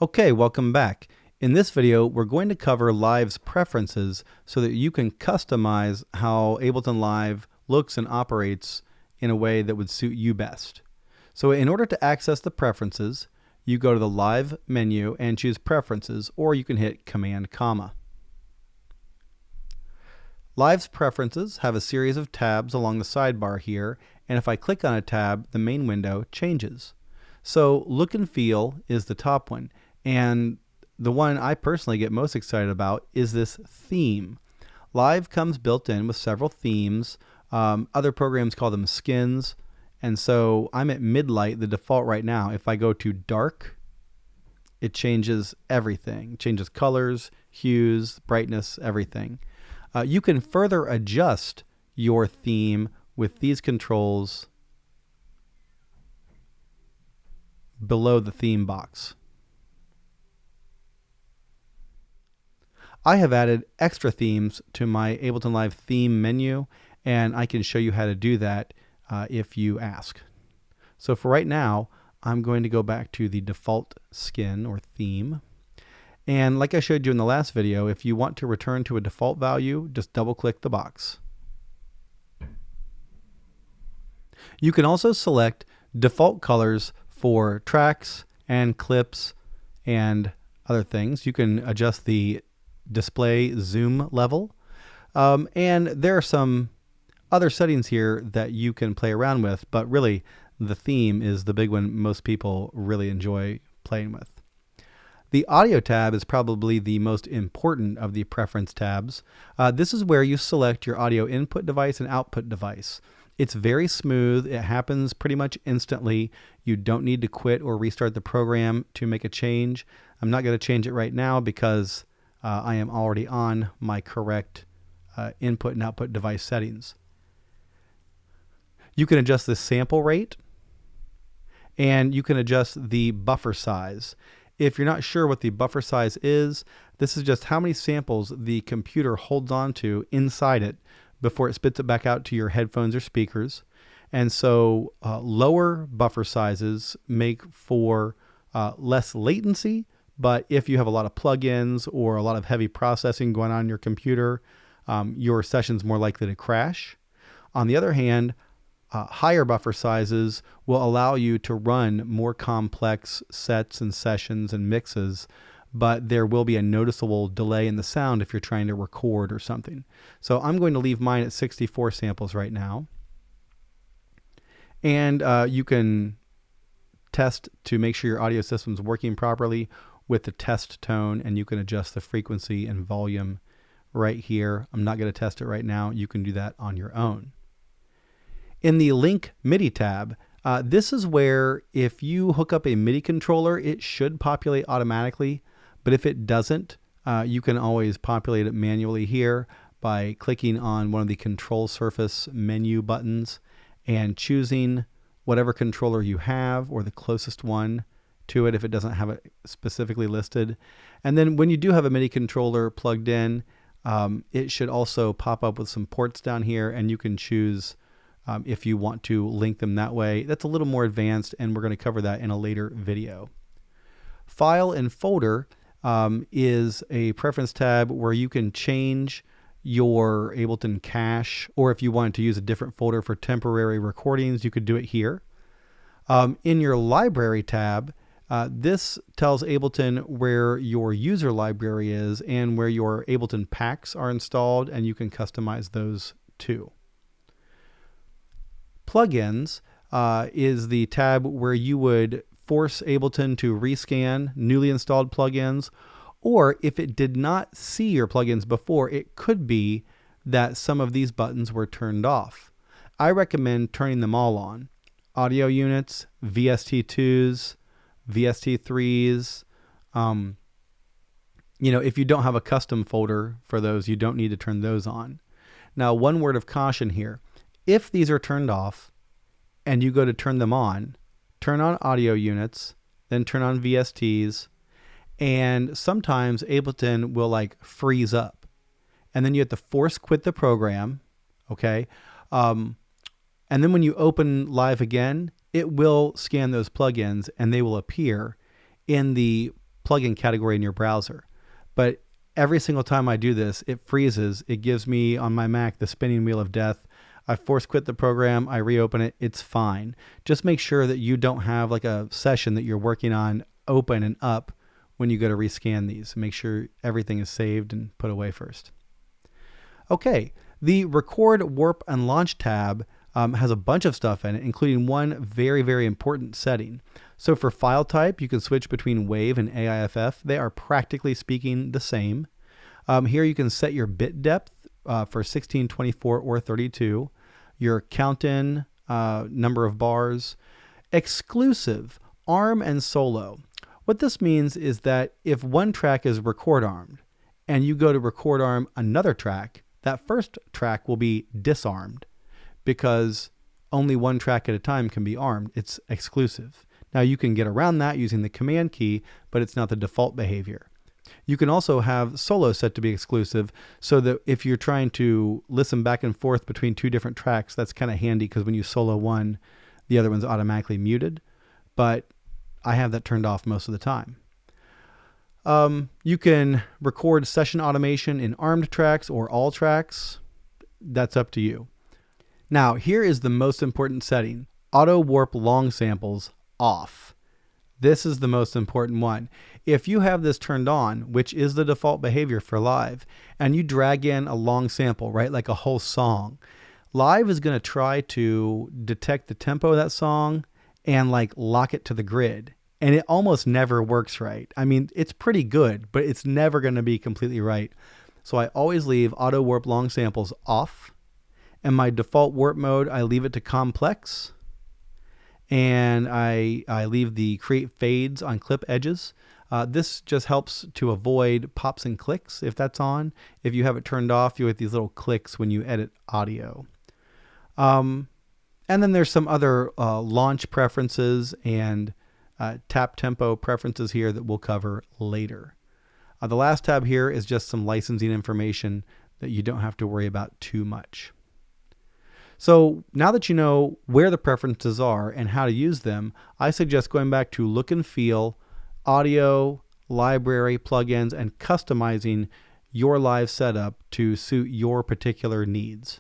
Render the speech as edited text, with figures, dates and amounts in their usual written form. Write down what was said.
Okay, welcome back. In this video, we're going to cover Live's preferences so that you can customize how Ableton Live looks and operates in a way that would suit you best. So in order to access the preferences, you go to the Live menu and choose Preferences, or you can hit Command Comma. Live's preferences have a series of tabs along the sidebar here, and if I click on a tab, the main window changes. So Look and Feel is the top one, and the one I personally get most excited about is this theme. Live comes built in with several themes. Other programs call them skins, and so I'm at Midlight, the default right now. If I go to Dark, it changes everything. It changes colors, hues, brightness, everything. You can further adjust your theme with these controls below the theme box. I have added extra themes to my Ableton Live theme menu, and I can show you how to do that if you ask. So for right now, I'm going to go back to the default skin or theme. And like I showed you in the last video, if you want to return to a default value, just double click the box. You can also select default colors for tracks and clips and other things. You can adjust the display zoom level. And there are some other settings here that you can play around with, but really the theme is the big one most people really enjoy playing with. The audio tab is probably the most important of the preference tabs. This is where you select your audio input device and output device. It's very smooth. It happens pretty much instantly. You don't need to quit or restart the program to make a change. I'm not going to change it right now because I am already on my correct input and output device settings. You can adjust the sample rate, and you can adjust the buffer size. If you're not sure what the buffer size is, this is just how many samples the computer holds on to inside it before it spits it back out to your headphones or speakers. And so lower buffer sizes make for less latency, but if you have a lot of plugins or a lot of heavy processing going on in your computer, your session's more likely to crash. On the other hand, higher buffer sizes will allow you to run more complex sets and sessions and mixes, but there will be a noticeable delay in the sound if you're trying to record or something. So I'm going to leave mine at 64 samples right now. And you can test to make sure your audio system's working properly with the test tone, and you can adjust the frequency and volume right here. I'm not going to test it right now. You can do that on your own. In the Link MIDI tab, this is where if you hook up a MIDI controller, it should populate automatically. But if it doesn't, you can always populate it manually here by clicking on one of the control surface menu buttons and choosing whatever controller you have or the closest one to it if it doesn't have it specifically listed. And then when you do have a MIDI controller plugged in, it should also pop up with some ports down here, and you can choose if you want to link them that way. That's a little more advanced, and we're going to cover that in a later video. File and folder is a preference tab where you can change your Ableton cache, or if you wanted to use a different folder for temporary recordings, you could do it here. In your library tab, this tells Ableton where your user library is and where your Ableton packs are installed, and you can customize those too. Plugins is the tab where you would force Ableton to rescan newly installed plugins, or if it did not see your plugins before, it could be that some of these buttons were turned off. I recommend turning them all on. Audio units, VST2s, VST3s. If you don't have a custom folder for those, you don't need to turn those on. Now, one word of caution here. If these are turned off and you go to turn them on, turn on audio units, then turn on VSTs, and sometimes Ableton will freeze up. And then you have to force quit the program, okay? And then when you open Live again, it will scan those plugins and they will appear in the plugin category in your browser. But every single time I do this, it freezes. It gives me on my Mac the spinning wheel of death. I force quit the program, I reopen it, it's fine. Just make sure that you don't have like a session that you're working on open and up when you go to rescan these. Make sure everything is saved and put away first. Okay, the Record, Warp, and Launch tab has a bunch of stuff in it, including one very, very important setting. So for file type, you can switch between WAV and AIFF. They are practically speaking the same. Here you can set your bit depth for 16, 24, or 32. Your count-in number of bars, exclusive, arm, and solo. What this means is that if one track is record armed and you go to record arm another track, that first track will be disarmed because only one track at a time can be armed. It's exclusive. Now you can get around that using the command key, but it's not the default behavior. You can also have solo set to be exclusive so that if you're trying to listen back and forth between two different tracks, that's kind of handy because when you solo one, the other one's automatically muted. But I have that turned off most of the time. You can record session automation in armed tracks or all tracks. That's up to you. Now, here is the most important setting. Auto warp long samples off. This is the most important one. If you have this turned on, which is the default behavior for live, and you drag in a long sample, right, like a whole song, live is going to try to detect the tempo of that song and like lock it to the grid. And it almost never works right. I mean, it's pretty good, but it's never going to be completely right. So I always leave auto warp long samples off. And my default warp mode, I leave it to complex. And I leave the create fades on clip edges. This just helps to avoid pops and clicks if that's on. If you have it turned off, you get these little clicks when you edit audio. And then there's some other launch preferences and tap tempo preferences here that we'll cover later. The last tab here is just some licensing information that you don't have to worry about too much. So now that you know where the preferences are and how to use them, I suggest going back to look and feel, audio, library, plugins, and customizing your live setup to suit your particular needs.